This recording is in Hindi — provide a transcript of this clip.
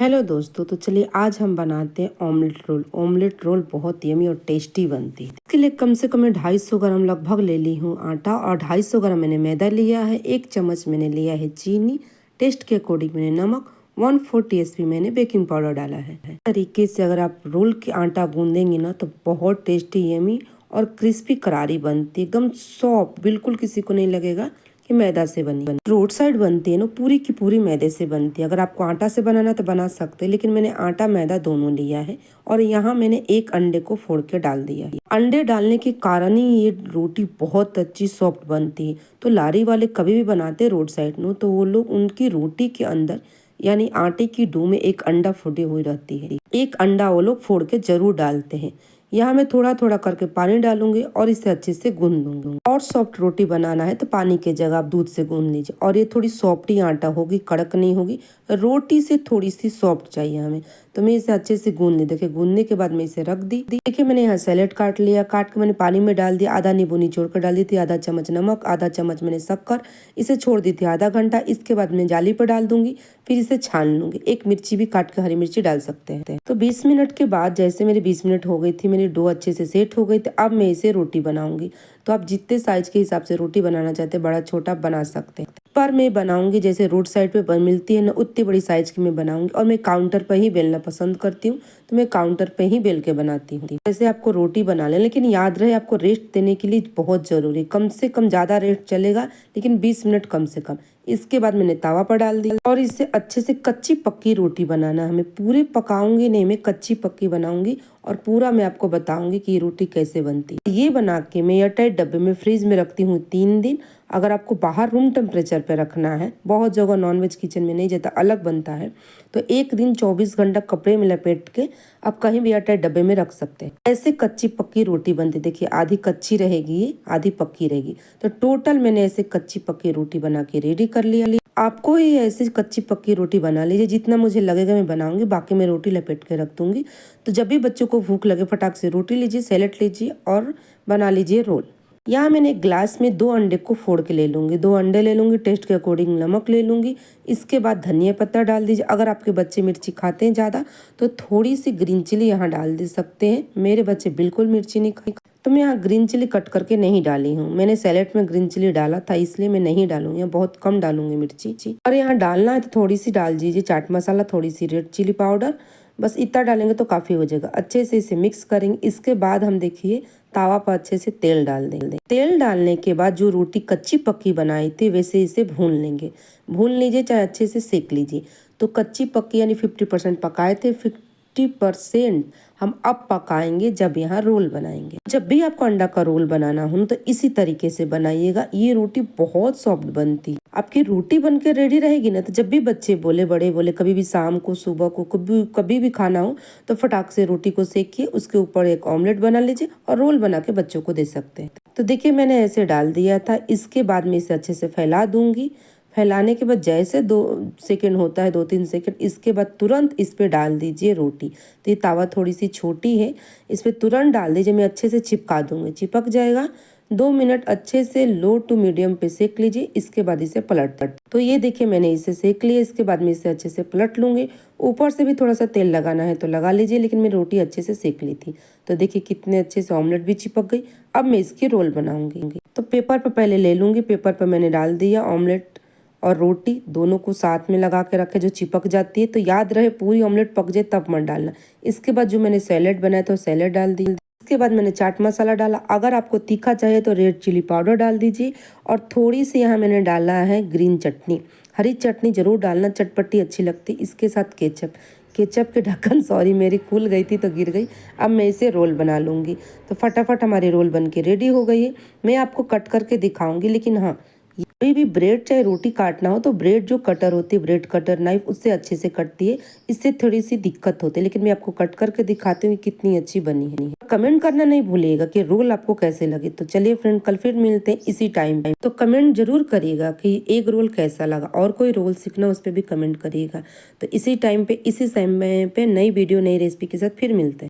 हेलो दोस्तों, तो चलिए आज हम बनाते हैं ऑमलेट रोल। ऑमलेट रोल बहुत यमी और टेस्टी बनती है। इसके लिए कम से कम मैं 250 ग्राम लगभग ले ली हूँ आटा और 250 ग्राम मैंने मैदा लिया है। 1 चम्मच मैंने लिया है चीनी, टेस्ट के अकॉर्डिंग मैंने नमक, 1/4 टीस्पून मैंने बेकिंग पाउडर डाला है। इस तरीके से अगर आप रोल के आटा गूंदेंगे ना तो बहुत टेस्टी यमी और क्रिस्पी करारी बनती है, एकदम सॉफ्ट, बिल्कुल किसी को नहीं लगेगा कि मैदा से बनी। रोड साइड बनती है ना, पूरी की पूरी मैदे से बनती है। अगर आपको आटा से बनाना तो बना सकते हैं, लेकिन मैंने आटा मैदा दोनों लिया है और यहाँ मैंने 1 अंडे को फोड़ के डाल दिया है। अंडे डालने के कारण ही ये रोटी बहुत अच्छी सॉफ्ट बनती है। तो लारी वाले कभी भी बनाते हैं रोड साइड नो, तो वो लोग उनकी रोटी के अंदर यानी आटे की डो में 1 अंडा फूटी हुई रहती है। 1 अंडा वो लोग फोड़ के जरूर डालते हैं। यहाँ मैं थोड़ा थोड़ा करके पानी डालूंगी और इसे अच्छे से गूंद लूंगी। और सॉफ्ट रोटी बनाना है तो पानी के जगह आप दूध से गूंद लीजिए। और ये थोड़ी सॉफ्ट ही आटा होगी, कड़क नहीं होगी। रोटी से थोड़ी सी सॉफ्ट चाहिए हमें, तो मैं इसे अच्छे से गूंद ली। देखिए गूंदने के बाद मैं इसे रख दी। देखिए मैंने यहाँ सैलेड काट लिया, काट के मैंने पानी में डाल दिया। आधा नींबू निचोड़ कर डाल दी थी, आधा चम्मच नमक, आधा चम्मच मैंने शक्कर। इसे छोड़ दी थी आधा घंटा। इसके बाद मैं जाली पर डाल दूंगी, फिर इसे छान लूंगी। 1 मिर्ची भी काट के हरी मिर्ची डाल सकते हैं। तो 20 मिनट के बाद जैसे मेरी 20 मिनट हो गई थी, मेरी डो अच्छे से सेट हो गई थी। अब मैं इसे रोटी बनाऊंगी। तो आप जितने साइज के हिसाब से रोटी बनाना चाहते हैं, बड़ा छोटा बना सकते हैं। पर मैं बनाऊंगी जैसे रोड साइड पे मिलती है ना, उतनी बड़ी साइज की मैं बनाऊंगी। और मैं काउंटर पर ही बेलना पसंद करती हूँ, तो मैं काउंटर पे ही बेल के बनाती हूँ। जैसे आपको रोटी बना लें, लेकिन याद रहे आपको रेस्ट देने के लिए बहुत जरूरी, कम से कम ज्यादा रेस्ट चलेगा, लेकिन 20 मिनट कम से कम। इसके बाद मैंने तवा पर डाल दिया और इसे अच्छे से कच्ची पक्की रोटी बनाना। हमें पूरे पकाऊंगी नहीं, मैं कच्ची पक्की बनाऊंगी और पूरा मैं आपको बताऊंगी कि ये रोटी कैसे बनती है। ये बना के मैं एयरटाइट डब्बे में फ्रीज में रखती हूँ 3 दिन। अगर आपको बाहर रूम टेम्परेचर पे रखना है, बहुत जगह नॉनवेज किचन में नहीं जाता, अलग बनता है, तो 1 दिन 24 घंटा कपड़े में लपेट के आप कहीं भी एयरटाइट डब्बे में रख सकते हैं। ऐसे कच्ची पक्की रोटी बनती। देखिए आधी कच्ची रहेगी, आधी पक्की रहेगी। तो टोटल मैंने ऐसे कच्ची पक्की रोटी बना के रेडी कर लिया। आपको ही ऐसी कच्ची पक्की रोटी बना लीजिए, जितना मुझे लगेगा मैं बनाऊंगी, बाकी मैं रोटी लपेट के रख दूंगी। तो जब भी बच्चों को भूख लगे फटाक से रोटी लीजिए, सैलेड लीजिए और बना लीजिए रोल। यहाँ मैंने एक ग्लास में 2 अंडे को फोड़ के ले लूंगी। 2 अंडे ले लूंगी, टेस्ट के अकॉर्डिंग नमक ले लूंगी। इसके बाद धनिया पत्ता डाल दीजिए। अगर आपके बच्चे मिर्ची खाते हैं ज़्यादा तो थोड़ी सी ग्रीन चिली यहाँ डाल दे सकते हैं। मेरे बच्चे बिल्कुल मिर्ची नहीं खाते, तो मैं यहाँ ग्रीन चिली कट करके नहीं डाली हूँ। मैंने सैलेड में ग्रीन चिली डाला था, इसलिए मैं नहीं डालूंगी, यहाँ बहुत कम डालूंगी मिर्ची। और यहाँ डालना है तो थोड़ी सी डाल दीजिए चाट मसाला, थोड़ी सी रेड चिली पाउडर, बस इतना डालेंगे तो काफ़ी हो जाएगा। अच्छे से इसे मिक्स करेंगे। इसके बाद हम देखिए तावा पर अच्छे से तेल डाल देंगे। तेल डालने के बाद जो रोटी कच्ची पक्की बनाई थी वैसे इसे भून लेंगे। भून लीजिए चाहे अच्छे से सेक लीजिए। तो कच्ची पक्की यानी 50% पकाए थे, 50% हम अब पकाएंगे जब यहाँ रोल बनाएंगे। जब भी आपको अंडा का रोल बनाना हो तो इसी तरीके से बनाइएगा। ये रोटी बहुत सॉफ्ट बनती है। आपकी रोटी बन के रेडी रहेगी ना, तो जब भी बच्चे बोले, बड़े बोले, कभी भी शाम को, सुबह को, कभी भी खाना हो तो फटाक से रोटी को सेकिए, उसके ऊपर एक ऑमलेट बना लीजिए और रोल बना के बच्चों को दे सकते हैं। तो देखिए मैंने ऐसे डाल दिया था। इसके बाद मैं इसे अच्छे से फैला दूंगी। फैलाने के बाद जैसे 2 सेकंड होता है, 2-3 सेकंड, इसके बाद तुरंत इस पे डाल दीजिए रोटी। तो ये तावा थोड़ी सी छोटी है, इस पे तुरंत डाल दीजिए। मैं अच्छे से चिपका दूंगी, चिपक जाएगा। 2 मिनट अच्छे से लो टू मीडियम पे सेक लीजिए। इसके बाद इसे पलट। तो ये देखिए मैंने इसे सेक लिया। इसके बाद मैं इसे अच्छे से पलट लूंगी। ऊपर से भी थोड़ा सा तेल लगाना है तो लगा लीजिए, लेकिन मैं रोटी अच्छे से सेक ली थी। तो देखिए कितने अच्छे से ऑमलेट भी चिपक गई। अब मैं इसकी रोल बनाऊंगी। तो पेपर पर पहले ले लूंगी। पेपर पर मैंने डाल दिया ऑमलेट और रोटी, दोनों को साथ में लगा के रखे, जो चिपक जाती है। तो याद रहे पूरी ऑमलेट पक जाए तब मत डालना। इसके बाद जो मैंने सैलेड बनाया था सैलेड डाल दी। इसके बाद मैंने चाट मसाला डाला। अगर आपको तीखा चाहिए तो रेड चिली पाउडर डाल दीजिए। और थोड़ी सी यहाँ मैंने डाला है ग्रीन चटनी, हरी चटनी जरूर डालना, चटपटी अच्छी लगती। इसके साथ केचप, केचप के ढक्कन सॉरी मेरी खुल गई थी तो गिर गई। अब मैं इसे रोल बना लूँगी। तो फटाफट हमारी रोल बन के रेडी हो गई है। मैं आपको कट करके दिखाऊंगी, लेकिन हाँ, कोई भी ब्रेड चाहे रोटी काटना हो तो ब्रेड जो कटर होती है, ब्रेड कटर नाइफ, उससे अच्छे से कटती है। इससे थोड़ी सी दिक्कत होती है, लेकिन मैं आपको कट करके दिखाती हूँ कितनी अच्छी बनी है। कमेंट करना नहीं भूलिएगा कि रोल आपको कैसे लगे। तो चलिए फ्रेंड, कल फिर मिलते हैं इसी टाइम। तो कमेंट जरूर करिएगा कि एक रोल कैसा लगा, और कोई रोल सीखना उस पर भी कमेंट करिएगा। तो इसी टाइम पे, इसी समय पे नई वीडियो, नई रेसिपी के साथ फिर मिलते हैं।